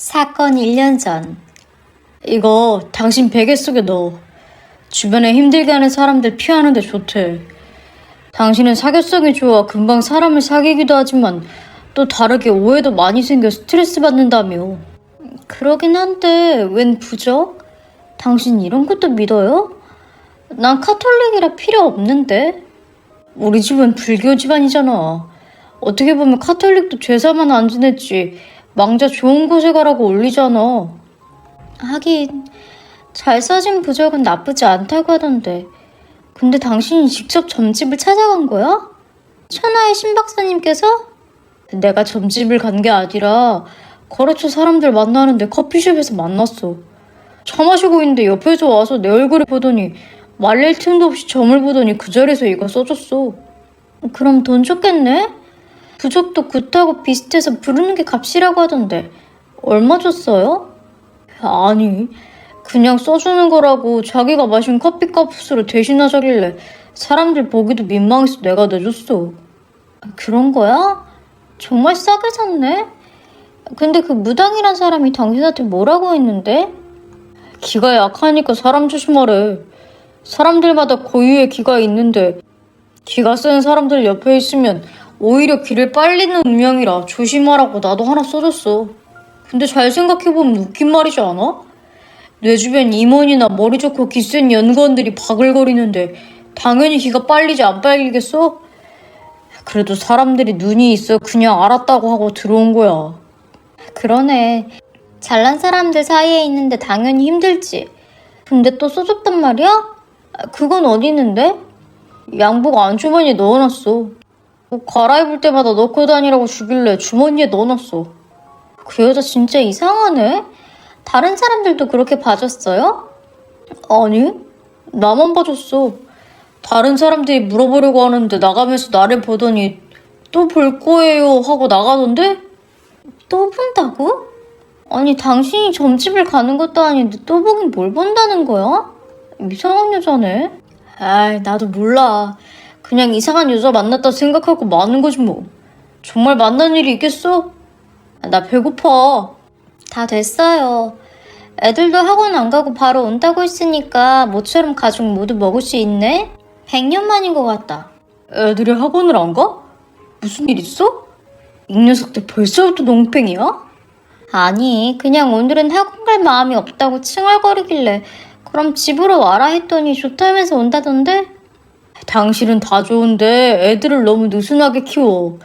사건 1년 전. 이거 당신 베개 속에 넣어. 주변에 힘들게 하는 사람들 피하는 데 좋대. 당신은 사교성이 좋아 금방 사람을 사귀기도 하지만 또 다르게 오해도 많이 생겨 스트레스 받는다며. 그러긴 한데 웬 부적? 당신 이런 것도 믿어요? 난 카톨릭이라 필요 없는데. 우리 집은 불교 집안이잖아. 어떻게 보면 카톨릭도 제사만 안 지냈지 망자 좋은 곳에 가라고 올리잖아. 하긴 잘 써진 부적은 나쁘지 않다고 하던데. 근데 당신이 직접 점집을 찾아간 거야? 천하의 신박사님께서? 내가 점집을 간 게 아니라 거래처 사람들 만나는데 커피숍에서 만났어. 차 마시고 있는데 옆에서 와서 내 얼굴을 보더니 말릴 틈도 없이 점을 보더니 그 자리에서 이거 써줬어. 그럼 돈 줬겠네? 부적도 굿하고 비슷해서 부르는 게 값이라고 하던데 얼마 줬어요? 아니 그냥 써주는 거라고 자기가 마신 커피값으로 대신하자길래 사람들 보기도 민망해서 내가 내줬어. 그런 거야? 정말 싸게 샀네? 근데 그 무당이란 사람이 당신한테 뭐라고 했는데? 기가 약하니까 사람 조심하래. 사람들마다 고유의 기가 있는데 기가 센 사람들 옆에 있으면 오히려 기를 빨리는 운명이라 조심하라고 나도 하나 써줬어. 근데 잘 생각해보면 웃긴 말이지 않아? 내 주변 임원이나 머리 좋고 기 센 연구원들이 바글거리는데 당연히 기가 빨리지 안 빨리겠어? 그래도 사람들이 눈이 있어 그냥 알았다고 하고 들어온 거야. 그러네. 잘난 사람들 사이에 있는데 당연히 힘들지. 근데 또 써줬단 말이야? 그건 어디 있는데? 양복 안주머니에 넣어놨어. 옷 갈아입을 때마다 넣고 다니라고 주길래 주머니에 넣어놨어. 그 여자 진짜 이상하네. 다른 사람들도 그렇게 봐줬어요? 아니, 나만 봐줬어. 다른 사람들이 물어보려고 하는데 나가면서 나를 보더니 또 볼 거예요 하고 나가던데? 또 본다고? 아니 당신이 점집을 가는 것도 아닌데 또 보긴 뭘 본다는 거야? 이상한 여자네. 아이 나도 몰라. 그냥 이상한 여자 만났다 생각하고 마는 거지 뭐. 정말 만난 일이 있겠어? 나 배고파. 다 됐어요. 애들도 학원 안 가고 바로 온다고 했으니까 모처럼 가족 모두 먹을 수 있네? 100년 만인 것 같다. 애들이 학원을 안 가? 무슨 일 있어? 이 녀석들 벌써부터 농팽이야? 아니 그냥 오늘은 학원 갈 마음이 없다고 칭얼거리길래 그럼 집으로 와라 했더니 좋다면서 온다던데? 당신은 다 좋은데 애들을 너무 느슨하게 키워.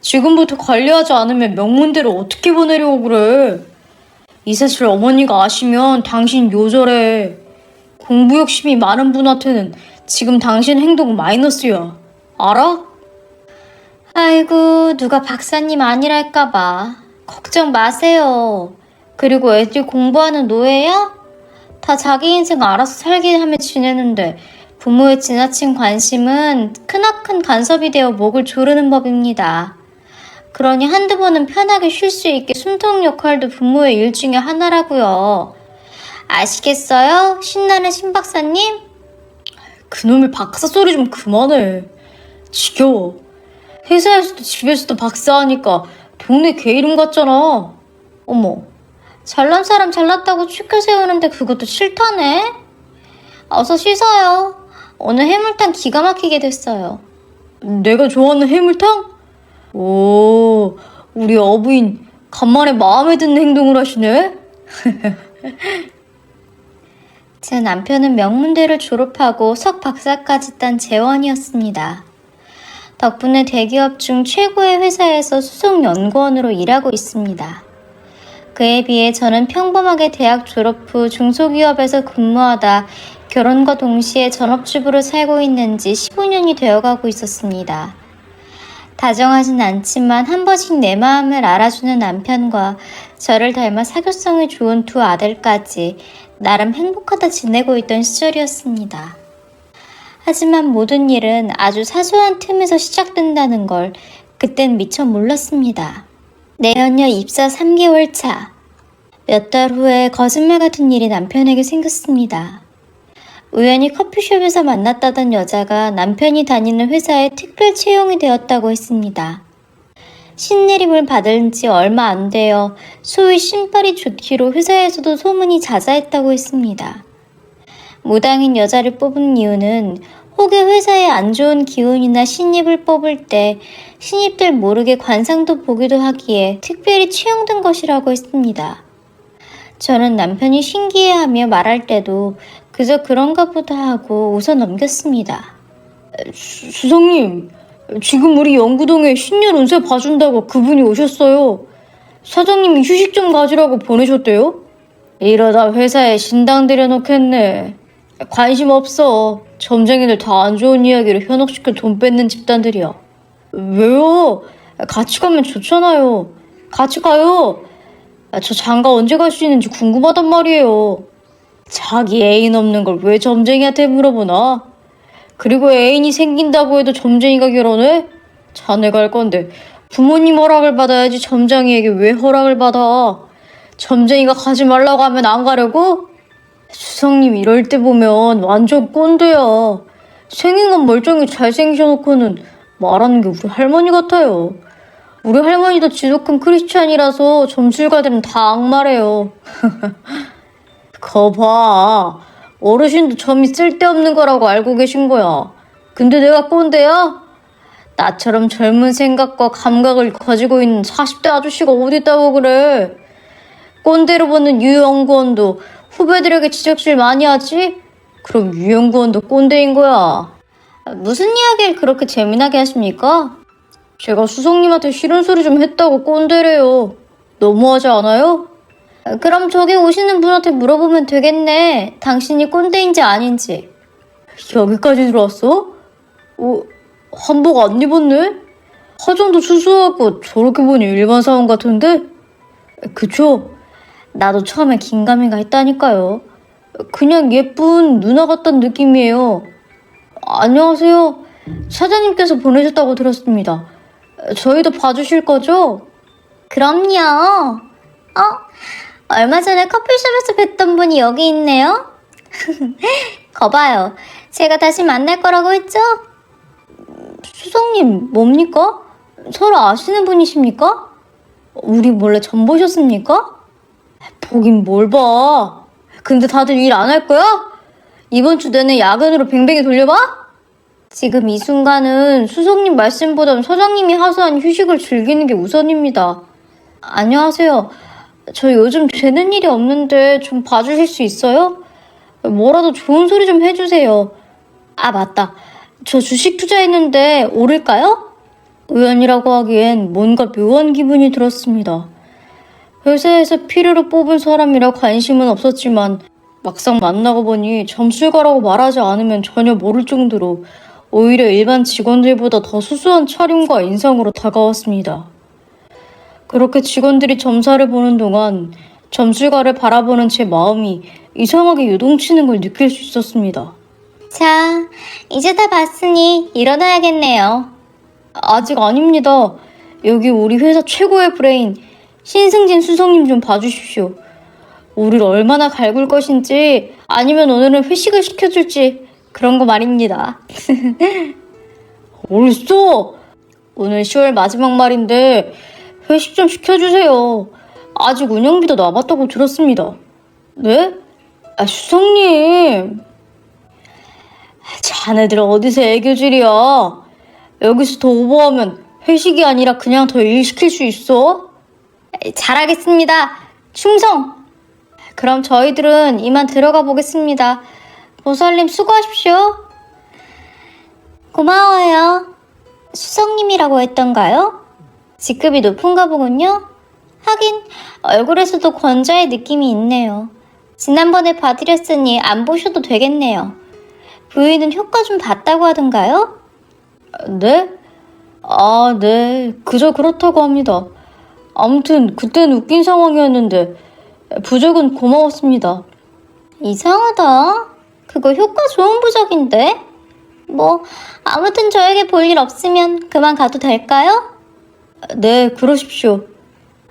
지금부터 관리하지 않으면 명문대로 어떻게 보내려고 그래. 이 사실 어머니가 아시면 당신 요절해. 공부 욕심이 많은 분한테는 지금 당신 행동 마이너스야. 알아? 아이고 누가 박사님 아니랄까봐. 걱정 마세요. 그리고 애들 공부하는 노예야? 다 자기 인생 알아서 살게 하며 지내는데 부모의 지나친 관심은 크나큰 간섭이 되어 목을 조르는 법입니다. 그러니 한두 번은 편하게 쉴 수 있게 숨통 역할도 부모의 일 중에 하나라고요. 아시겠어요? 신나는 신박사님? 그놈의 박사 소리 좀 그만해. 지겨워. 회사에서도 집에서도 박사하니까 동네 개 이름 같잖아. 어머, 잘난 사람 잘났다고 축켜 세우는데 그것도 싫다네? 어서 씻어요. 오늘 해물탕 기가 막히게 됐어요. 내가 좋아하는 해물탕? 오, 우리 어부인 간만에 마음에 드는 행동을 하시네? 제 남편은 명문대를 졸업하고 석 박사까지 딴 재원이었습니다. 덕분에 대기업 중 최고의 회사에서 수석연구원으로 일하고 있습니다. 그에 비해 저는 평범하게 대학 졸업 후 중소기업에서 근무하다 결혼과 동시에 전업주부로 살고 있는 지 15년이 되어가고 있었습니다. 다정하진 않지만 한 번씩 내 마음을 알아주는 남편과 저를 닮아 사교성이 좋은 두 아들까지 나름 행복하다 지내고 있던 시절이었습니다. 하지만 모든 일은 아주 사소한 틈에서 시작된다는 걸 그땐 미처 몰랐습니다. 내연녀 입사 3개월 차. 몇 달 후에 거짓말 같은 일이 남편에게 생겼습니다. 우연히 커피숍에서 만났다던 여자가 남편이 다니는 회사에 특별 채용이 되었다고 했습니다. 신내림을 받은 지 얼마 안 되어 소위 신발이 좋기로 회사에서도 소문이 자자했다고 했습니다. 무당인 여자를 뽑은 이유는 혹여 회사에 안 좋은 기운이나 신입을 뽑을 때 신입들 모르게 관상도 보기도 하기에 특별히 취향된 것이라고 했습니다. 저는 남편이 신기해하며 말할 때도 그저 그런가 보다 하고 웃어 넘겼습니다. 수석님, 지금 우리 영구동에 신년 운세 봐준다고 그분이 오셨어요. 사장님이 휴식 좀 가지라고 보내셨대요. 이러다 회사에 신당 들여놓겠네. 관심 없어. 점쟁이들 다 안 좋은 이야기로 현혹시켜 돈 뺏는 집단들이야. 왜요? 같이 가면 좋잖아요. 같이 가요. 저 장가 언제 갈 수 있는지 궁금하단 말이에요. 자기 애인 없는 걸 왜 점쟁이한테 물어보나? 그리고 애인이 생긴다고 해도 점쟁이가 결혼해? 자네 갈 건데 부모님 허락을 받아야지 점쟁이에게 왜 허락을 받아? 점쟁이가 가지 말라고 하면 안 가려고? 수성님 이럴 때 보면 완전 꼰대야. 생긴 건 멀쩡히 잘생기셔놓고는 말하는 게 우리 할머니 같아요. 우리 할머니도 지독한 크리스찬이라서 점술가들은 다 악마래요. 거 봐. 어르신도 점이 쓸데없는 거라고 알고 계신 거야. 근데 내가 꼰대야? 나처럼 젊은 생각과 감각을 가지고 있는 40대 아저씨가 어디 있다고 그래. 꼰대로 보는 유연구원도 후배들에게 지적질 많이 하지? 그럼 유연구원도 꼰대인 거야. 무슨 이야기를 그렇게 재미나게 하십니까? 제가 수석님한테 싫은 소리 좀 했다고 꼰대래요. 너무하지 않아요? 그럼 저기 오시는 분한테 물어보면 되겠네. 당신이 꼰대인지 아닌지. 여기까지 들어왔어? 한복 안 입었네? 화장도 수수하고 저렇게 보니 일반 사원 같은데? 그쵸? 나도 처음에 긴가민가 했다니까요. 그냥 예쁜 누나 같단 느낌이에요. 안녕하세요. 사장님께서 보내셨다고 들었습니다. 저희도 봐주실 거죠? 그럼요. 얼마 전에 커피숍에서 뵀던 분이 여기 있네요. 거봐요. 제가 다시 만날 거라고 했죠? 수석님, 뭡니까? 서로 아시는 분이십니까? 우리 몰래 전 보셨습니까? 보긴 뭘 봐. 근데 다들 일 안 할 거야? 이번 주 내내 야근으로 뱅뱅이 돌려봐? 지금 이 순간은 수석님 말씀보단 서장님이 하소한 휴식을 즐기는 게 우선입니다. 안녕하세요. 저 요즘 되는 일이 없는데 좀 봐주실 수 있어요? 뭐라도 좋은 소리 좀 해주세요. 아, 맞다. 저 주식 투자했는데 오를까요? 우연이라고 하기엔 뭔가 묘한 기분이 들었습니다. 회사에서 필요로 뽑은 사람이라 관심은 없었지만 막상 만나고 보니 점술가라고 말하지 않으면 전혀 모를 정도로 오히려 일반 직원들보다 더 수수한 차림과 인상으로 다가왔습니다. 그렇게 직원들이 점사를 보는 동안 점술가를 바라보는 제 마음이 이상하게 요동치는 걸 느낄 수 있었습니다. 자, 이제 다 봤으니 일어나야겠네요. 아직 아닙니다. 여기 우리 회사 최고의 브레인 신승진 수석님 좀 봐주십시오. 우리를 얼마나 갈굴 것인지 아니면 오늘은 회식을 시켜줄지 그런 거 말입니다. 옳소! 오늘 10월 마지막 말인데 회식 좀 시켜주세요. 아직 운영비도 남았다고 들었습니다. 네? 수석님. 자네들 어디서 애교질이야. 여기서 더 오버하면 회식이 아니라 그냥 더 일 시킬 수 있어? 잘하겠습니다. 충성! 그럼 저희들은 이만 들어가 보겠습니다. 보살님 수고하십시오. 고마워요. 수석님이라고 했던가요? 직급이 높은가 보군요. 하긴 얼굴에서도 권자의 느낌이 있네요. 지난번에 봐드렸으니 안 보셔도 되겠네요. 부인은 효과 좀 봤다고 하던가요? 네? 아, 네. 그저 그렇다고 합니다. 아무튼 그땐 웃긴 상황이었는데 부적은 고마웠습니다. 이상하다. 그거 효과 좋은 부적인데? 뭐 아무튼 저에게 볼 일 없으면 그만 가도 될까요? 네, 그러십시오.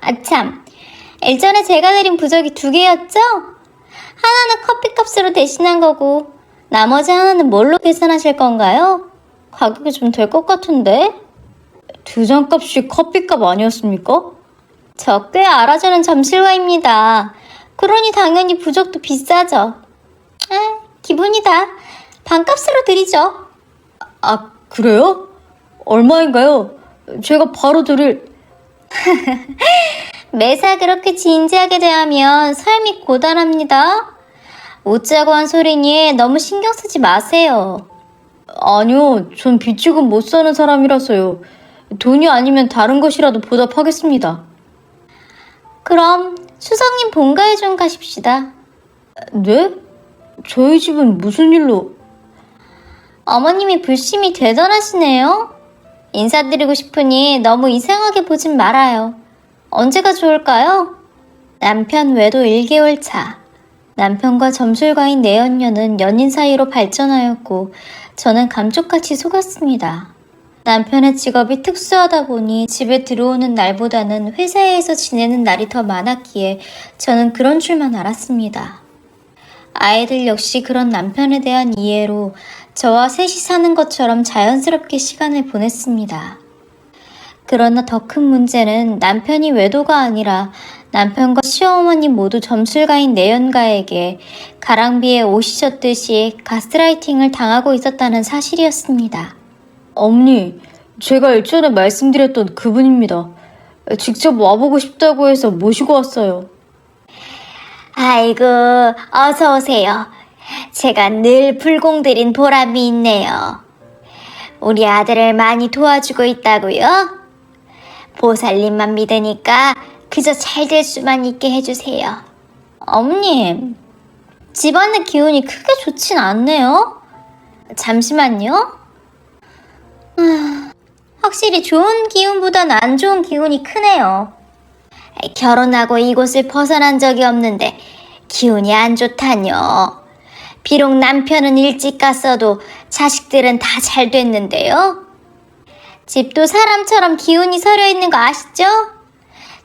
아참, 일전에 제가 드린 부적이 2개였죠? 하나는 커피값으로 대신한 거고 나머지 하나는 뭘로 계산하실 건가요? 가격이 좀 될 것 같은데? 두 잔값이 커피값 아니었습니까? 저 꽤 알아주는 점술가입니다. 그러니 당연히 부적도 비싸죠. 기분이다. 반값으로 드리죠. 아, 그래요? 얼마인가요? 제가 바로 드릴... 매사 그렇게 진지하게 대하면 삶이 고단합니다. 웃자고 한 소리니 너무 신경 쓰지 마세요. 아니요, 전 빚지고 못 사는 사람이라서요. 돈이 아니면 다른 것이라도 보답하겠습니다. 그럼 수성님 본가에 좀 가십시다. 네? 저희 집은 무슨 일로... 어머님이 불심이 대단하시네요. 인사드리고 싶으니 너무 이상하게 보진 말아요. 언제가 좋을까요? 남편 외도 1개월 차. 남편과 점술가인 내연녀는 연인 사이로 발전하였고 저는 감쪽같이 속았습니다. 남편의 직업이 특수하다 보니 집에 들어오는 날보다는 회사에서 지내는 날이 더 많았기에 저는 그런 줄만 알았습니다. 아이들 역시 그런 남편에 대한 이해로 저와 셋이 사는 것처럼 자연스럽게 시간을 보냈습니다. 그러나 더 큰 문제는 남편이 외도가 아니라 남편과 시어머니 모두 점술가인 내연가에게 가랑비에 옷이 젖듯이 가스라이팅을 당하고 있었다는 사실이었습니다. 어머니, 제가 일전에 말씀드렸던 그분입니다. 직접 와보고 싶다고 해서 모시고 왔어요. 아이고, 어서 오세요. 제가 늘 불공들인 보람이 있네요. 우리 아들을 많이 도와주고 있다고요? 보살님만 믿으니까 그저 잘 될 수만 있게 해주세요. 어머님, 집안의 기운이 크게 좋진 않네요. 잠시만요. 확실히 좋은 기운보단 안 좋은 기운이 크네요. 결혼하고 이곳을 벗어난 적이 없는데 기운이 안 좋다뇨. 비록 남편은 일찍 갔어도 자식들은 다 잘 됐는데요. 집도 사람처럼 기운이 서려 있는 거 아시죠?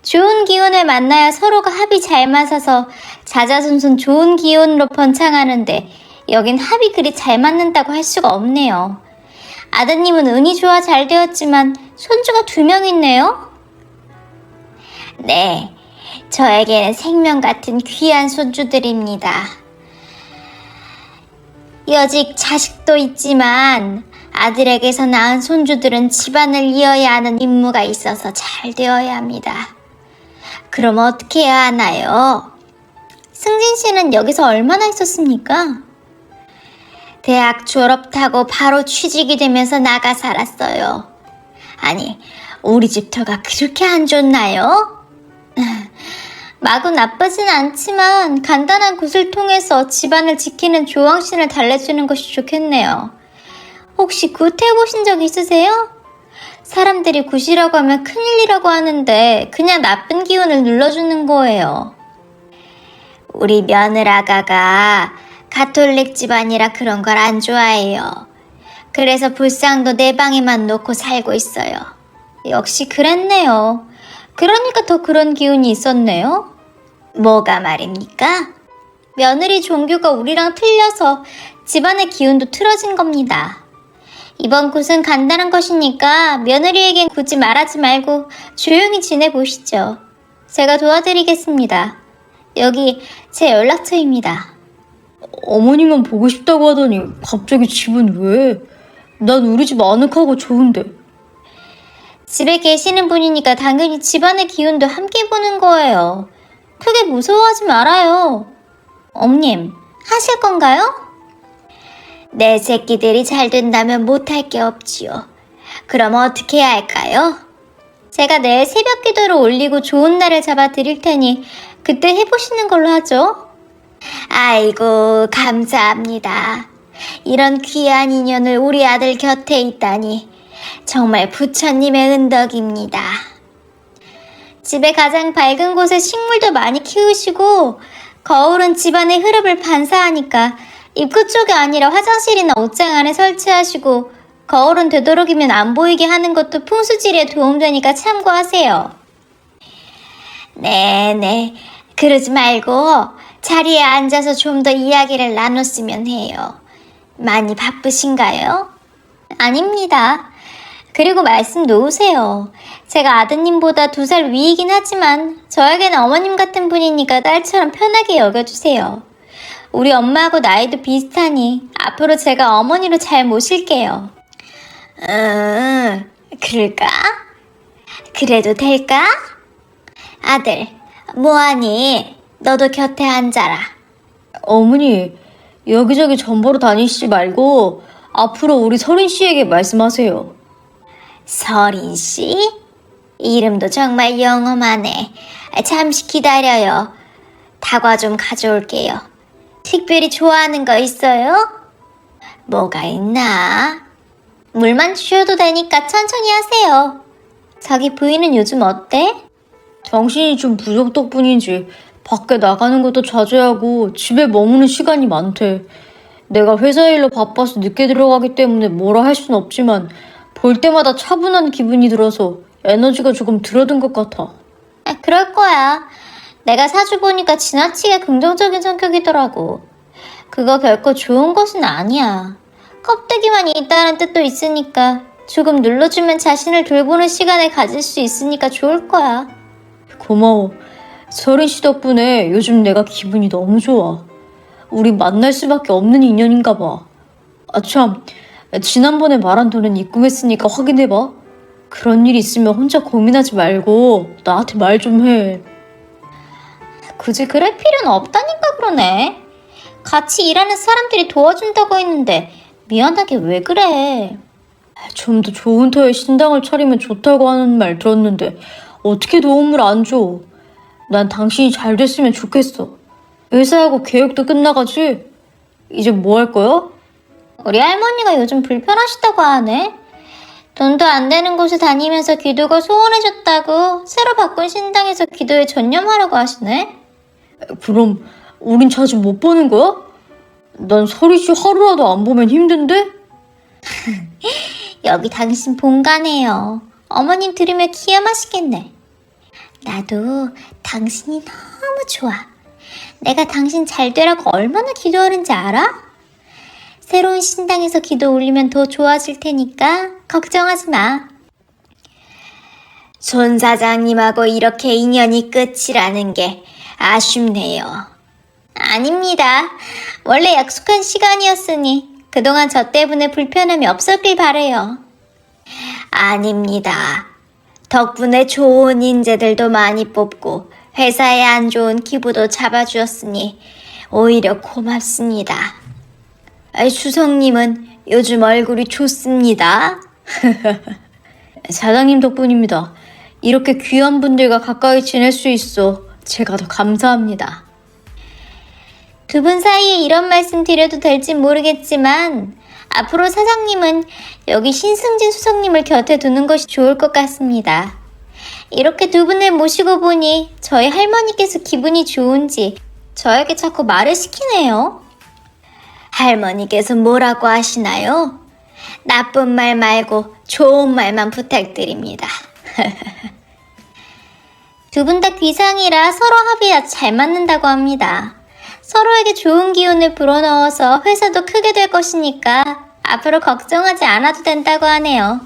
좋은 기운을 만나야 서로가 합이 잘 맞아서 자자손손 좋은 기운으로 번창하는데 여긴 합이 그리 잘 맞는다고 할 수가 없네요. 아드님은 운이 좋아 잘 되었지만 손주가 2명 있네요. 네, 저에게는 생명 같은 귀한 손주들입니다. 여직 자식도 있지만 아들에게서 낳은 손주들은 집안을 이어야 하는 임무가 있어서 잘 되어야 합니다. 그럼 어떻게 해야 하나요? 승진 씨는 여기서 얼마나 있었습니까? 대학 졸업하고 바로 취직이 되면서 나가 살았어요. 아니, 우리 집 터가 그렇게 안 좋나요? 마구 나쁘진 않지만 간단한 굿을 통해서 집안을 지키는 조왕신을 달래주는 것이 좋겠네요. 혹시 굿 해보신 적 있으세요? 사람들이 굿이라고 하면 큰일이라고 하는데 그냥 나쁜 기운을 눌러주는 거예요. 우리 며느라가가 가톨릭 집안이라 그런 걸 안 좋아해요. 그래서 불상도 내 방에만 놓고 살고 있어요. 역시 그랬네요. 그러니까 더 그런 기운이 있었네요. 뭐가 말입니까? 며느리 종교가 우리랑 틀려서 집안의 기운도 틀어진 겁니다. 이번 굿은 간단한 것이니까 며느리에겐 굳이 말하지 말고 조용히 지내보시죠. 제가 도와드리겠습니다. 여기 제 연락처입니다. 어머님은 보고 싶다고 하더니 갑자기 집은 왜? 난 우리 집 아늑하고 좋은데. 집에 계시는 분이니까 당연히 집안의 기운도 함께 보는 거예요. 크게 무서워하지 말아요. 어머님, 하실 건가요? 내 새끼들이 잘 된다면 못할 게 없지요. 그럼 어떻게 해야 할까요? 제가 내일 새벽 기도를 올리고 좋은 날을 잡아 드릴 테니 그때 해보시는 걸로 하죠. 아이고, 감사합니다. 이런 귀한 인연을 우리 아들 곁에 있다니 정말 부처님의 은덕입니다. 집에 가장 밝은 곳에 식물도 많이 키우시고 거울은 집안의 흐름을 반사하니까 입구 쪽이 아니라 화장실이나 옷장 안에 설치하시고 거울은 되도록이면 안 보이게 하는 것도 풍수지리에 도움되니까 참고하세요. 네네, 그러지 말고 자리에 앉아서 좀 더 이야기를 나눴으면 해요. 많이 바쁘신가요? 아닙니다. 그리고 말씀 놓으세요. 제가 아드님보다 2살 위이긴 하지만 저에게는 어머님 같은 분이니까 딸처럼 편하게 여겨주세요. 우리 엄마하고 나이도 비슷하니 앞으로 제가 어머니로 잘 모실게요. 그럴까? 그래도 될까? 아들, 뭐하니? 너도 곁에 앉아라. 어머니, 여기저기 전보러 다니시지 말고 앞으로 우리 서린 씨에게 말씀하세요. 서린 씨? 이름도 정말 영험하네. 잠시 기다려요. 다과 좀 가져올게요. 특별히 좋아하는 거 있어요? 뭐가 있나? 물만 주셔도 되니까 천천히 하세요. 자기 부인은 요즘 어때? 정신이 좀 부족 덕분인지 밖에 나가는 것도 자주 하고 집에 머무는 시간이 많대. 내가 회사 일로 바빠서 늦게 들어가기 때문에 뭐라 할 순 없지만 볼 때마다 차분한 기분이 들어서 에너지가 조금 줄어든 것 같아. 그럴 거야. 내가 사주 보니까 지나치게 긍정적인 성격이더라고. 그거 결코 좋은 것은 아니야. 껍데기만 있다는 뜻도 있으니까 조금 눌러주면 자신을 돌보는 시간을 가질 수 있으니까 좋을 거야. 고마워. 서린 씨 덕분에 요즘 내가 기분이 너무 좋아. 우리 만날 수밖에 없는 인연인가 봐. 아 참, 지난번에 말한 돈은 입금했으니까 확인해봐. 그런 일 있으면 혼자 고민하지 말고 나한테 말 좀 해. 굳이 그럴 필요는 없다니까 그러네. 같이 일하는 사람들이 도와준다고 했는데 미안하게 왜 그래? 좀 더 좋은 터에 신당을 차리면 좋다고 하는 말 들었는데 어떻게 도움을 안 줘? 난 당신이 잘 됐으면 좋겠어. 회사하고 계획도 끝나가지? 이제 뭐 할 거야? 우리 할머니가 요즘 불편하시다고 하네. 돈도 안 되는 곳에 다니면서 기도가 소원해졌다고 새로 바꾼 신당에서 기도에 전념하라고 하시네. 그럼 우린 자주 못 보는 거야? 난 서리 씨 하루라도 안 보면 힘든데? 여기 당신 본가네요. 어머님 들으면 기염하시겠네. 나도 당신이 너무 좋아. 내가 당신 잘 되라고 얼마나 기도하는지 알아? 새로운 신당에서 기도 올리면 더 좋아질 테니까 걱정하지 마. 손 사장님하고 이렇게 인연이 끝이라는 게 아쉽네요. 아닙니다. 원래 약속한 시간이었으니 그동안 저 때문에 불편함이 없었길 바래요. 아닙니다. 덕분에 좋은 인재들도 많이 뽑고 회사에 안 좋은 기부도 잡아주었으니 오히려 고맙습니다. 수성님은 요즘 얼굴이 좋습니다. 사장님 덕분입니다. 이렇게 귀한 분들과 가까이 지낼 수 있어 제가 더 감사합니다. 두 분 사이에 이런 말씀 드려도 될지 모르겠지만 앞으로 사장님은 여기 신승진 수석님을 곁에 두는 것이 좋을 것 같습니다. 이렇게 두 분을 모시고 보니 저희 할머니께서 기분이 좋은지 저에게 자꾸 말을 시키네요. 할머니께서 뭐라고 하시나요? 나쁜 말 말고 좋은 말만 부탁드립니다. 두 분 다 귀상이라 서로 합이 잘 맞는다고 합니다. 서로에게 좋은 기운을 불어넣어서 회사도 크게 될 것이니까 앞으로 걱정하지 않아도 된다고 하네요.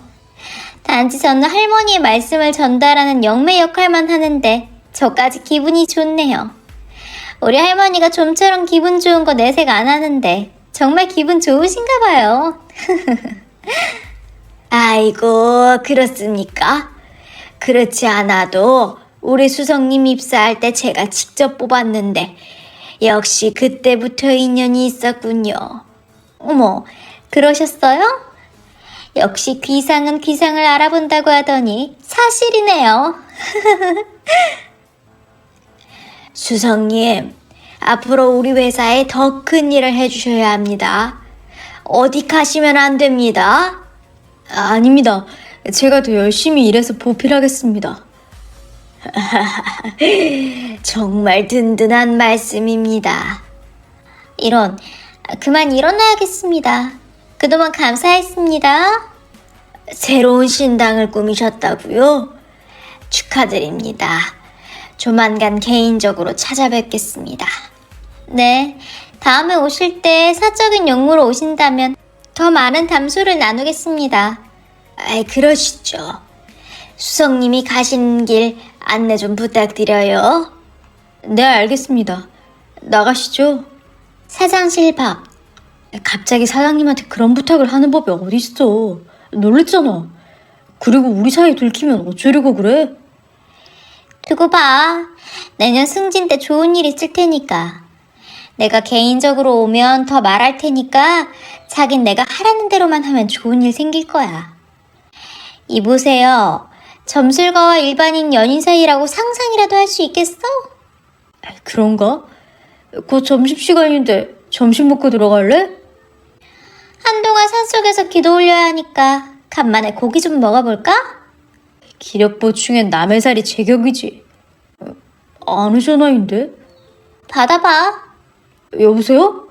단지 저는 할머니의 말씀을 전달하는 영매 역할만 하는데 저까지 기분이 좋네요. 우리 할머니가 좀처럼 기분 좋은 거 내색 안 하는데 정말 기분 좋으신가 봐요. 아이고, 그렇습니까? 그렇지 않아도 우리 수성님 입사할 때 제가 직접 뽑았는데 역시 그때부터 인연이 있었군요. 어머, 그러셨어요? 역시 귀상은 귀상을 알아본다고 하더니 사실이네요. 수성님, 앞으로 우리 회사에 더 큰 일을 해주셔야 합니다. 어디 가시면 안 됩니다. 아닙니다. 제가 더 열심히 일해서 보필하겠습니다. 정말 든든한 말씀입니다. 이런, 그만 일어나야겠습니다. 그동안 감사했습니다. 새로운 신당을 꾸미셨다고요? 축하드립니다. 조만간 개인적으로 찾아뵙겠습니다. 네, 다음에 오실 때 사적인 용무로 오신다면 더 많은 담소를 나누겠습니다. 아이, 그러시죠. 수석님이 가시는 길 안내 좀 부탁드려요. 네, 알겠습니다. 나가시죠. 사장실 밖. 갑자기 사장님한테 그런 부탁을 하는 법이 어딨어. 놀랬잖아. 그리고 우리 사이 들키면 어쩌려고 그래? 두고 봐. 내년 승진 때 좋은 일 있을 테니까. 내가 개인적으로 오면 더 말할 테니까 자긴 내가 하라는 대로만 하면 좋은 일 생길 거야. 이보세요. 점술가와 일반인 연인 사이라고 상상이라도 할 수 있겠어? 그런가? 곧 점심시간인데 점심 먹고 들어갈래? 한동안 산속에서 기도 올려야 하니까 간만에 고기 좀 먹어볼까? 기력 보충엔 남의 살이 제격이지. 아는 전화인데? 받아봐. 여보세요?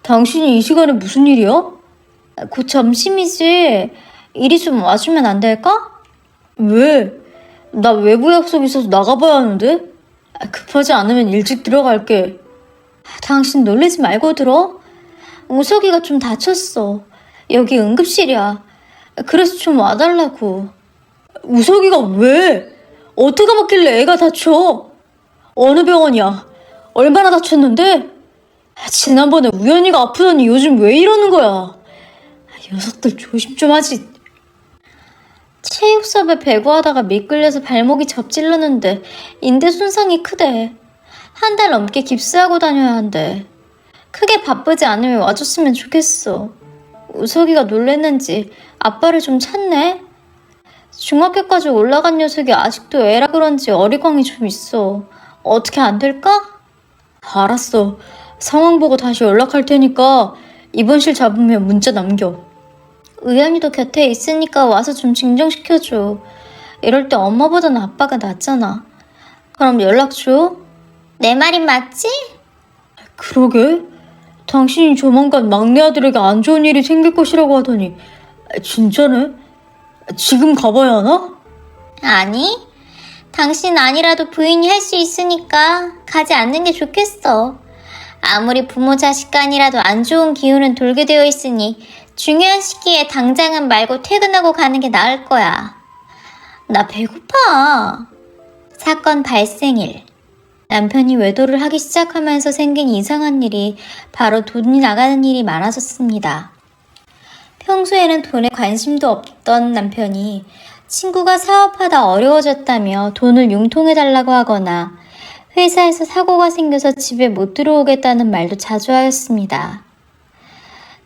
당신이 이 시간에 무슨 일이야? 곧 점심이지. 이리 좀 와주면 안 될까? 왜? 나 외부 약속 있어서 나가봐야 하는데? 급하지 않으면 일찍 들어갈게. 당신 놀라지 말고 들어. 우석이가 좀 다쳤어. 여기 응급실이야. 그래서 좀 와달라고. 우석이가 왜? 어떻게 맞길래 애가 다쳐? 어느 병원이야? 얼마나 다쳤는데? 지난번에 우연이가 아프더니 요즘 왜 이러는 거야? 녀석들 조심 좀 하지. 체육 수업에 배구하다가 미끌려서 발목이 접질렀는데 인대 손상이 크대. 한 달 넘게 깁스하고 다녀야 한대. 크게 바쁘지 않으면 와줬으면 좋겠어. 우석이가 놀랬는지 아빠를 좀 찾네. 중학교까지 올라간 녀석이 아직도 애라 그런지 어리광이 좀 있어. 어떻게 안 될까? 알았어. 상황 보고 다시 연락할 테니까 입원실 잡으면 문자 남겨. 의연이도 곁에 있으니까 와서 좀 진정시켜줘. 이럴 때 엄마보다는 아빠가 낫잖아. 그럼 연락 줘. 내 말이 맞지? 그러게. 당신이 조만간 막내 아들에게 안 좋은 일이 생길 것이라고 하더니 진짜네? 지금 가봐야 하나? 아니, 당신 아니라도 부인이 할 수 있으니까 가지 않는 게 좋겠어. 아무리 부모 자식 간이라도 안 좋은 기운은 돌게 되어 있으니 중요한 시기에 당장은 말고 퇴근하고 가는 게 나을 거야. 나 배고파. 사건 발생일. 남편이 외도를 하기 시작하면서 생긴 이상한 일이 바로 돈이 나가는 일이 많아졌습니다. 평소에는 돈에 관심도 없던 남편이 친구가 사업하다 어려워졌다며 돈을 융통해달라고 하거나 회사에서 사고가 생겨서 집에 못 들어오겠다는 말도 자주 하였습니다.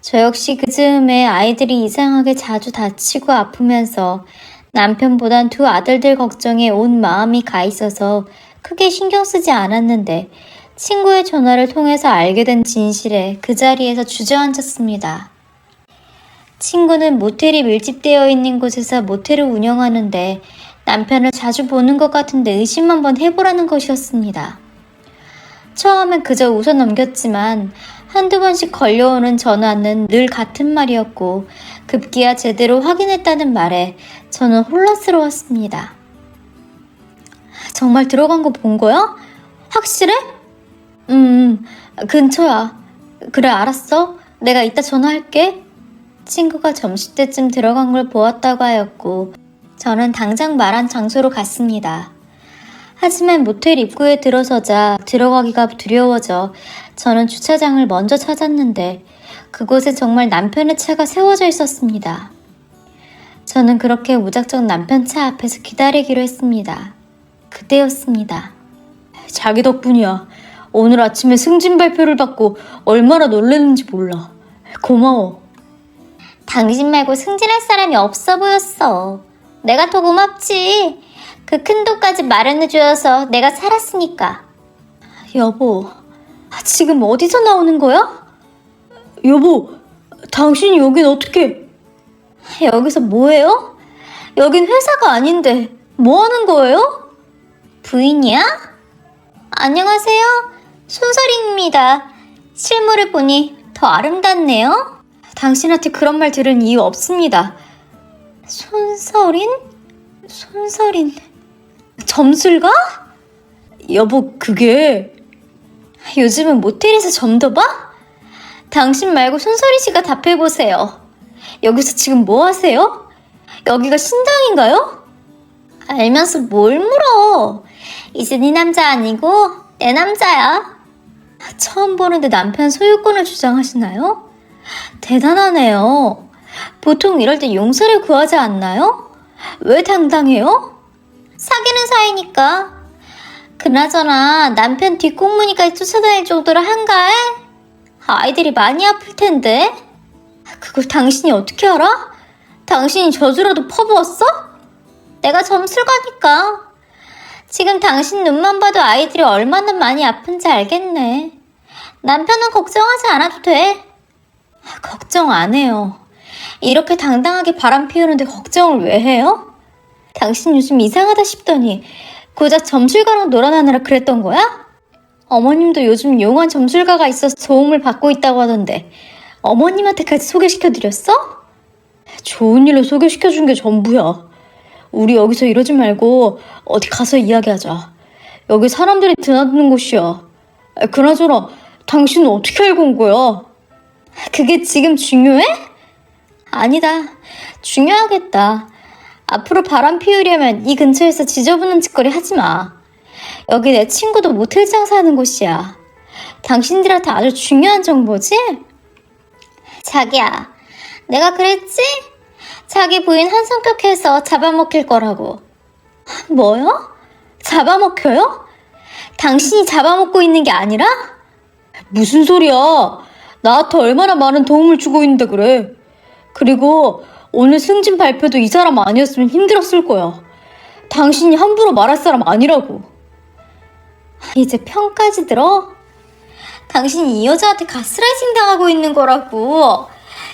저 역시 그 즈음에 아이들이 이상하게 자주 다치고 아프면서 남편보단 두 아들들 걱정에 온 마음이 가 있어서 크게 신경 쓰지 않았는데 친구의 전화를 통해서 알게 된 진실에 그 자리에서 주저앉았습니다. 친구는 모텔이 밀집되어 있는 곳에서 모텔을 운영하는데 남편을 자주 보는 것 같은데 의심 한번 해보라는 것이었습니다. 처음엔 그저 웃어 넘겼지만 한두 번씩 걸려오는 전화는 늘 같은 말이었고 급기야 제대로 확인했다는 말에 저는 혼란스러웠습니다. 정말 들어간 거 본 거야? 확실해? 근처야. 그래, 알았어. 내가 이따 전화할게. 친구가 점심때쯤 들어간 걸 보았다고 하였고 저는 당장 말한 장소로 갔습니다. 하지만 모텔 입구에 들어서자 들어가기가 두려워져 저는 주차장을 먼저 찾았는데 그곳에 정말 남편의 차가 세워져 있었습니다. 저는 그렇게 무작정 남편 차 앞에서 기다리기로 했습니다. 그때였습니다. 자기 덕분이야. 오늘 아침에 승진 발표를 받고 얼마나 놀랐는지 몰라. 고마워. 당신 말고 승진할 사람이 없어 보였어. 내가 더 고맙지. 그 큰 돈까지 마련해주어서 내가 살았으니까. 여보, 지금 어디서 나오는 거야? 여보, 당신이 여긴 어떻게? 여기서 뭐해요? 여긴 회사가 아닌데 뭐 하는 거예요? 부인이야? 안녕하세요. 손설입니다. 실물을 보니 더 아름답네요. 당신한테 그런 말 들은 이유 없습니다. 손설인? 손설인... 점술가? 여보, 그게... 요즘은 모텔에서 점도 봐? 당신 말고 손설이 씨가 답해보세요. 여기서 지금 뭐 하세요? 여기가 신당인가요? 알면서 뭘 물어? 이제 네 남자 아니고 내 남자야. 처음 보는데 남편 소유권을 주장하시나요? 대단하네요. 보통 이럴 때 용서를 구하지 않나요? 왜 당당해요? 사귀는 사이니까. 그나저나 남편 뒷공무니까지 쫓아다닐 정도로 한가해? 아이들이 많이 아플 텐데. 그걸 당신이 어떻게 알아? 당신이 저주라도 퍼부었어? 내가 점술가니까. 지금 당신 눈만 봐도 아이들이 얼마나 많이 아픈지 알겠네. 남편은 걱정하지 않아도 돼. 걱정 안 해요. 이렇게 당당하게 바람 피우는데 걱정을 왜 해요? 당신 요즘 이상하다 싶더니 고작 점술가랑 놀아나느라 그랬던 거야? 어머님도 요즘 용한 점술가가 있어서 도움을 받고 있다고 하던데 어머님한테까지 소개시켜드렸어? 좋은 일로 소개시켜준 게 전부야. 우리 여기서 이러지 말고 어디 가서 이야기하자. 여기 사람들이 드나드는 곳이야. 그나저나 당신은 어떻게 알고 온 거야? 그게 지금 중요해? 아니다. 중요하겠다. 앞으로 바람 피우려면 이 근처에서 지저분한 짓거리 하지 마. 여기 내 친구도 모텔 장사하는 곳이야. 당신들한테 아주 중요한 정보지? 자기야, 내가 그랬지? 자기 부인 한성격해서 잡아먹힐 거라고. 뭐요? 잡아먹혀요? 당신이 잡아먹고 있는 게 아니라? 무슨 소리야? 나한테 얼마나 많은 도움을 주고 있는데 그래. 그리고 오늘 승진 발표도 이 사람 아니었으면 힘들었을 거야. 당신이 함부로 말할 사람 아니라고. 이제 편까지 들어? 당신이 이 여자한테 가스라이팅 당하고 있는 거라고.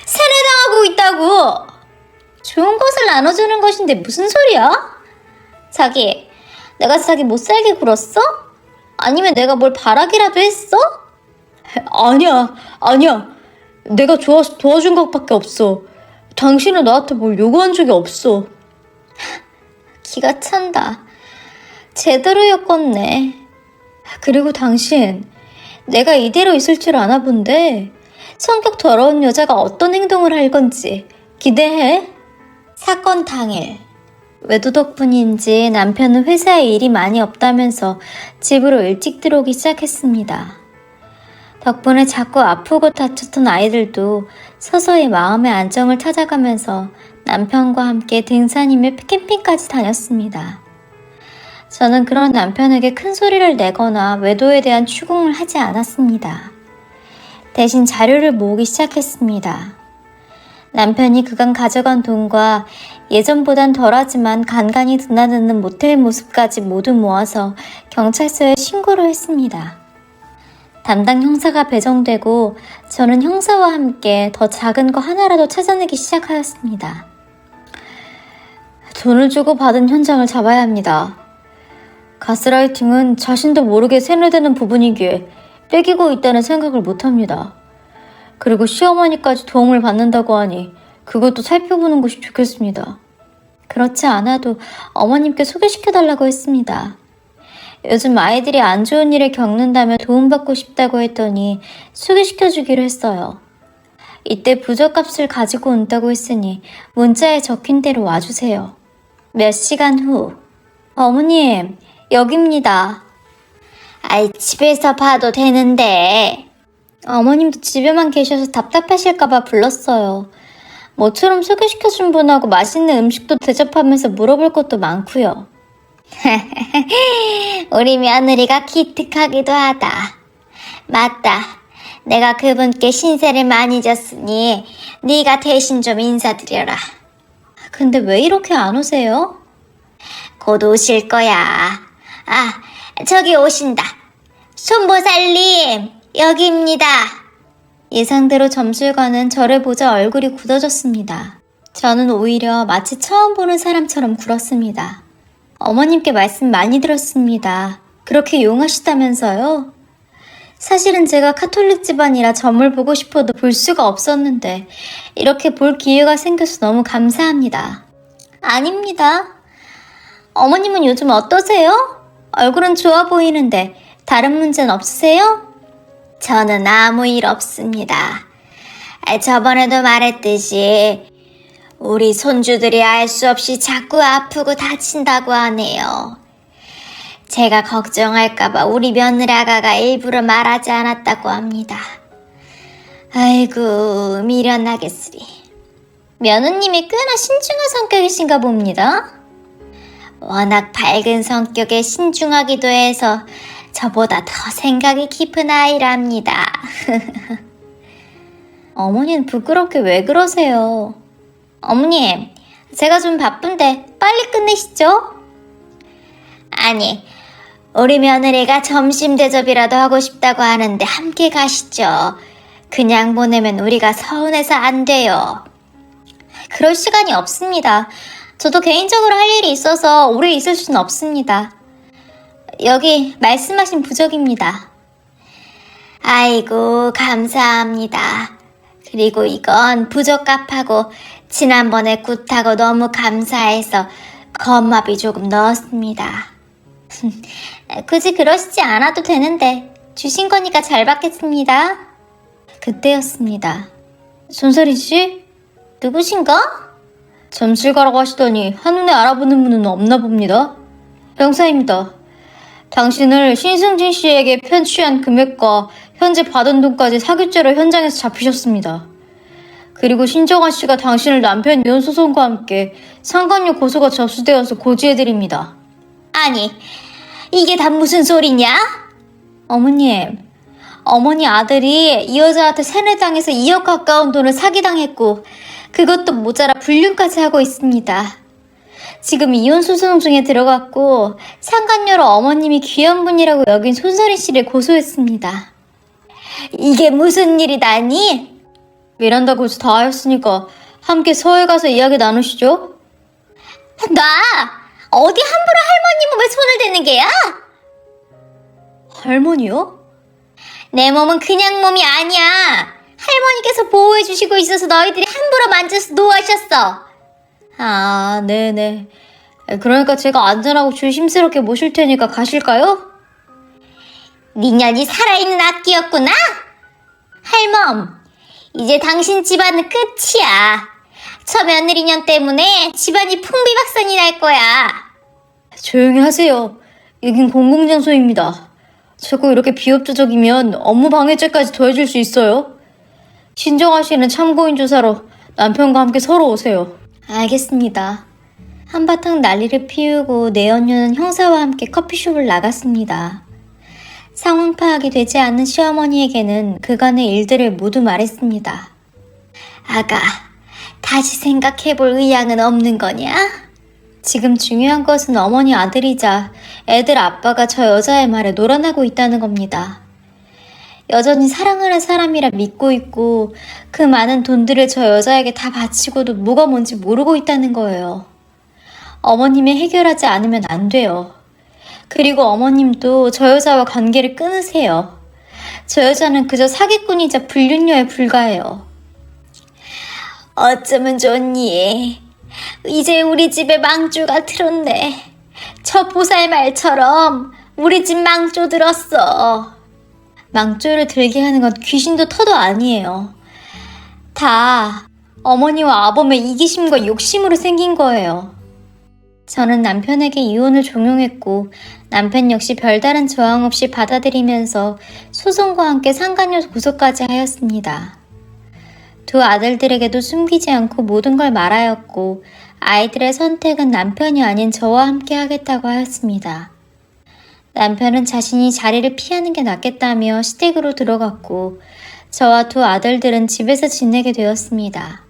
세뇌당하고 있다고. 좋은 것을 나눠주는 것인데 무슨 소리야? 자기, 내가 자기 못살게 굴었어? 아니면 내가 뭘 바라기라도 했어? 아니야. 내가 좋아서 도와준 것밖에 없어. 당신은 나한테 뭘 요구한 적이 없어. 기가 찬다. 제대로 엮었네. 그리고 당신, 내가 이대로 있을 줄 아나 본데 성격 더러운 여자가 어떤 행동을 할 건지 기대해. 사건 당일, 외도 덕분인지 남편은 회사에 일이 많이 없다면서 집으로 일찍 들어오기 시작했습니다. 덕분에 자꾸 아프고 다쳤던 아이들도 서서히 마음의 안정을 찾아가면서 남편과 함께 등산이며 캠핑까지 다녔습니다. 저는 그런 남편에게 큰 소리를 내거나 외도에 대한 추궁을 하지 않았습니다. 대신 자료를 모으기 시작했습니다. 남편이 그간 가져간 돈과 예전보단 덜하지만 간간히 드나드는 모텔 모습까지 모두 모아서 경찰서에 신고를 했습니다. 담당 형사가 배정되고 저는 형사와 함께 더 작은 거 하나라도 찾아내기 시작하였습니다. 돈을 주고 받은 현장을 잡아야 합니다. 가스라이팅은 자신도 모르게 세뇌되는 부분이기에 빼기고 있다는 생각을 못합니다. 그리고 시어머니까지 도움을 받는다고 하니 그것도 살펴보는 것이 좋겠습니다. 그렇지 않아도 어머님께 소개시켜달라고 했습니다. 요즘 아이들이 안 좋은 일을 겪는다며 도움받고 싶다고 했더니 소개시켜주기로 했어요. 이때 부적값을 가지고 온다고 했으니 문자에 적힌 대로 와주세요. 몇 시간 후. 어머님, 여기입니다. 아이, 집에서 봐도 되는데. 어머님도 집에만 계셔서 답답하실까봐 불렀어요. 모처럼 소개시켜준 분하고 맛있는 음식도 대접하면서 물어볼 것도 많고요. 우리 며느리가 기특하기도 하다. 맞다. 내가 그분께 신세를 많이 졌으니 네가 대신 좀 인사드려라. 근데 왜 이렇게 안 오세요? 곧 오실 거야. 아, 저기 오신다. 손보살님, 여기입니다. 예상대로 점술관은 저를 보자 얼굴이 굳어졌습니다. 저는 오히려 마치 처음 보는 사람처럼 굴었습니다. 어머님께 말씀 많이 들었습니다. 그렇게 용하시다면서요? 사실은 제가 카톨릭 집안이라 점을 보고 싶어도 볼 수가 없었는데 이렇게 볼 기회가 생겨서 너무 감사합니다. 아닙니다. 어머님은 요즘 어떠세요? 얼굴은 좋아 보이는데 다른 문제는 없으세요? 저는 아무 일 없습니다. 저번에도 말했듯이 우리 손주들이 알 수 없이 자꾸 아프고 다친다고 하네요. 제가 걱정할까봐 우리 며느라가가 일부러 말하지 않았다고 합니다. 아이고, 미련하겠으리. 며느님이 꽤나 신중한 성격이신가 봅니다. 워낙 밝은 성격에 신중하기도 해서 저보다 더 생각이 깊은 아이랍니다. 어머니는 부끄럽게 왜 그러세요? 어머님, 제가 좀 바쁜데 빨리 끝내시죠? 아니, 우리 며느리가 점심 대접이라도 하고 싶다고 하는데 함께 가시죠. 그냥 보내면 우리가 서운해서 안 돼요. 그럴 시간이 없습니다. 저도 개인적으로 할 일이 있어서 오래 있을 수는 없습니다. 여기 말씀하신 부적입니다. 아이고, 감사합니다. 그리고 이건 부적값하고 지난번에 굿하고 너무 감사해서 건마비 조금 넣었습니다. 굳이 그러시지 않아도 되는데 주신 거니까 잘 받겠습니다. 그때였습니다. 손설인 씨? 누구신가? 점실 가라고 하시더니 한눈에 알아보는 분은 없나 봅니다. 병사입니다. 당신을 신승진 씨에게 편취한 금액과 현재 받은 돈까지 사기죄로 현장에서 잡히셨습니다. 그리고 신정아 씨가 당신을 남편 이혼 소송과 함께 상간녀 고소가 접수되어서 고지해드립니다. 아니, 이게 다 무슨 소리냐? 어머님, 어머니 아들이 이 여자한테 세뇌당해서 2억 가까운 돈을 사기당했고 그것도 모자라 불륜까지 하고 있습니다. 지금 이혼 소송 중에 들어갔고 상간녀로 어머님이 귀한 분이라고 여긴 손설인 씨를 고소했습니다. 이게 무슨 일이다니? 미란다 고지 다 하였으니까 함께 서해 가서 이야기 나누시죠? 나 어디 함부로 할머니 몸에 손을 대는 게야? 할머니요? 내 몸은 그냥 몸이 아니야. 할머니께서 보호해 주시고 있어서 너희들이 함부로 만져서 노하셨어. 아, 네네. 그러니까 제가 안전하고 조심스럽게 모실 테니까 가실까요? 니년이 살아있는 악기였구나? 할멈, 이제 당신 집안은 끝이야. 저 며느리년 때문에 집안이 풍비박산이 날 거야. 조용히 하세요. 여긴 공공장소입니다. 자꾸 이렇게 비협조적이면 업무 방해죄까지 더해질 수 있어요. 신정아 씨는 참고인 조사로 남편과 함께 서로 오세요. 알겠습니다. 한바탕 난리를 피우고 내연녀는 형사와 함께 커피숍을 나갔습니다. 상황 파악이 되지 않는 시어머니에게는 그간의 일들을 모두 말했습니다. 아가, 다시 생각해볼 의향은 없는 거냐? 지금 중요한 것은 어머니 아들이자 애들 아빠가 저 여자의 말에 놀아나고 있다는 겁니다. 여전히 사랑하는 사람이라 믿고 있고 그 많은 돈들을 저 여자에게 다 바치고도 뭐가 뭔지 모르고 있다는 거예요. 어머님이 해결하지 않으면 안 돼요. 그리고 어머님도 저 여자와 관계를 끊으세요. 저 여자는 그저 사기꾼이자 불륜녀에 불과해요. 어쩌면 좋니? 이제 우리 집에 망조가 들었네. 저 보살말처럼 우리 집 망조 들었어. 망조를 들게 하는 건 귀신도 터도 아니에요. 다 어머니와 아범의 이기심과 욕심으로 생긴 거예요. 저는 남편에게 이혼을 종용했고 남편 역시 별다른 저항 없이 받아들이면서 소송과 함께 상간녀 고소까지 하였습니다. 두 아들들에게도 숨기지 않고 모든 걸 말하였고 아이들의 선택은 남편이 아닌 저와 함께 하겠다고 하였습니다. 남편은 자신이 자리를 피하는 게 낫겠다며 시댁으로 들어갔고 저와 두 아들들은 집에서 지내게 되었습니다.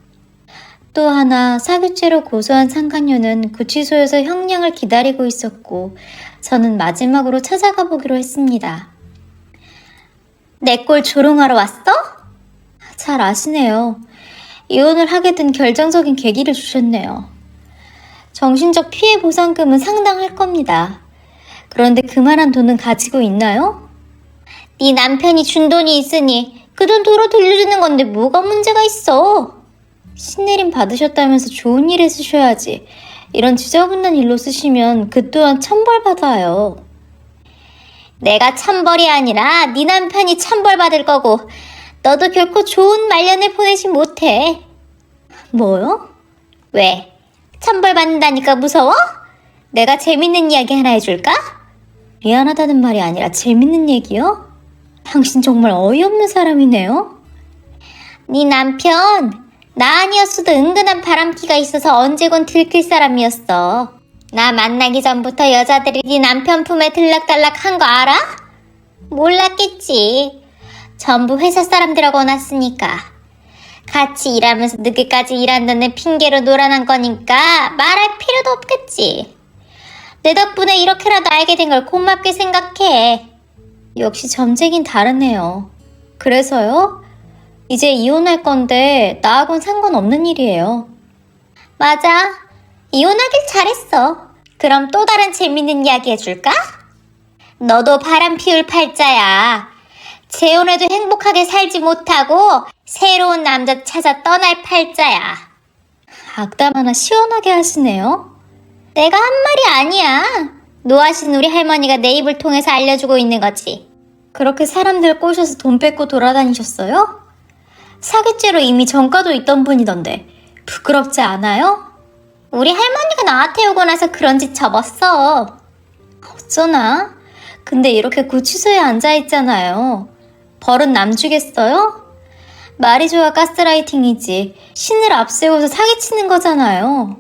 또 하나 사기죄로 고소한 상간녀는 구치소에서 형량을 기다리고 있었고 저는 마지막으로 찾아가 보기로 했습니다. 내 꼴 조롱하러 왔어? 잘 아시네요. 이혼을 하게 된 결정적인 계기를 주셨네요. 정신적 피해 보상금은 상당할 겁니다. 그런데 그만한 돈은 가지고 있나요? 네 남편이 준 돈이 있으니 그 돈 도로 돌려주는 건데 뭐가 문제가 있어? 신내림 받으셨다면서 좋은 일에 쓰셔야지. 이런 지저분한 일로 쓰시면 그 또한 천벌받아요. 내가 천벌이 아니라 네 남편이 천벌받을 거고 너도 결코 좋은 말년을 보내지 못해. 뭐요? 왜? 천벌받는다니까 무서워? 내가 재밌는 이야기 하나 해줄까? 미안하다는 말이 아니라 재밌는 얘기요? 당신 정말 어이없는 사람이네요. 네 남편, 나 아니었어도 은근한 바람기가 있어서 언제건 들킬 사람이었어. 나 만나기 전부터 여자들이 네 남편 품에 들락달락 한 거 알아? 몰랐겠지. 전부 회사 사람들하고 났으니까. 같이 일하면서 늦게까지 일한다는 핑계로 놀아난 거니까 말할 필요도 없겠지. 내 덕분에 이렇게라도 알게 된 걸 고맙게 생각해. 역시 점쟁이는 다르네요. 그래서요? 이제 이혼할 건데 나하고는 상관없는 일이에요. 맞아. 이혼하길 잘했어. 그럼 또 다른 재밌는 이야기 해줄까? 너도 바람 피울 팔자야. 재혼해도 행복하게 살지 못하고 새로운 남자 찾아 떠날 팔자야. 악담 하나 시원하게 하시네요. 내가 한 말이 아니야. 노하신 우리 할머니가 내 입을 통해서 알려주고 있는 거지. 그렇게 사람들 꼬셔서 돈 뺏고 돌아다니셨어요? 사기죄로 이미 전과도 있던 분이던데 부끄럽지 않아요? 우리 할머니가 나 태우고 나서 그런 짓 접었어. 어쩌나? 근데 이렇게 구치소에 앉아있잖아요. 벌은 남 주겠어요? 말이 좋아 가스라이팅이지. 신을 앞세워서 사기치는 거잖아요.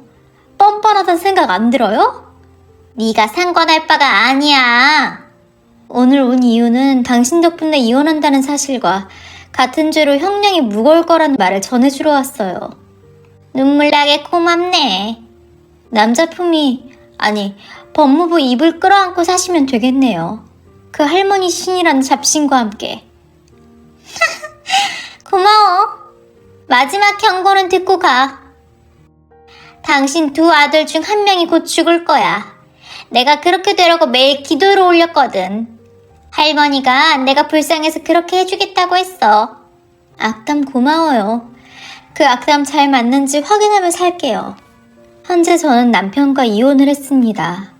뻔뻔하단 생각 안 들어요? 네가 상관할 바가 아니야. 오늘 온 이유는 당신 덕분에 이혼한다는 사실과 같은 죄로 형량이 무거울 거라는 말을 전해주러 왔어요. 눈물 나게 고맙네. 남자 품이, 아니 법무부 입을 끌어안고 사시면 되겠네요. 그 할머니 신이라는 잡신과 함께. 고마워. 마지막 경고는 듣고 가. 당신 두 아들 중 한 명이 곧 죽을 거야. 내가 그렇게 되라고 매일 기도를 올렸거든. 할머니가 내가 불쌍해서 그렇게 해주겠다고 했어. 악담 고마워요. 그 악담 잘 맞는지 확인하며 살게요. 현재 저는 남편과 이혼을 했습니다.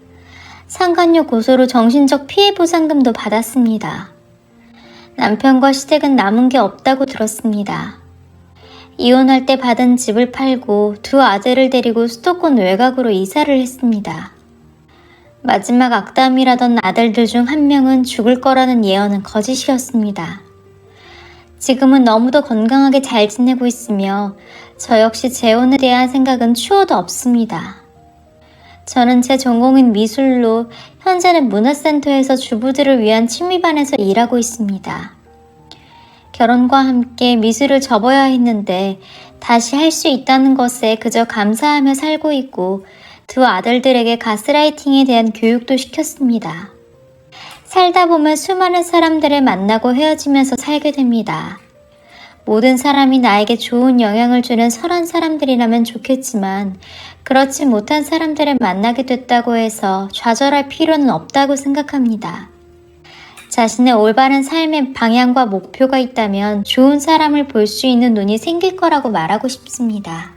상간녀 고소로 정신적 피해 보상금도 받았습니다. 남편과 시댁은 남은 게 없다고 들었습니다. 이혼할 때 받은 집을 팔고 두 아들을 데리고 수도권 외곽으로 이사를 했습니다. 마지막 악담이라던 아들들 중 한 명은 죽을 거라는 예언은 거짓이었습니다. 지금은 너무도 건강하게 잘 지내고 있으며 저 역시 재혼에 대한 생각은 추호도 없습니다. 저는 제 전공인 미술로 현재는 문화센터에서 주부들을 위한 취미반에서 일하고 있습니다. 결혼과 함께 미술을 접어야 했는데 다시 할 수 있다는 것에 그저 감사하며 살고 있고 두 아들들에게 가스라이팅에 대한 교육도 시켰습니다. 살다 보면 수많은 사람들을 만나고 헤어지면서 살게 됩니다. 모든 사람이 나에게 좋은 영향을 주는 선한 사람들이라면 좋겠지만 그렇지 못한 사람들을 만나게 됐다고 해서 좌절할 필요는 없다고 생각합니다. 자신의 올바른 삶의 방향과 목표가 있다면 좋은 사람을 볼 수 있는 눈이 생길 거라고 말하고 싶습니다.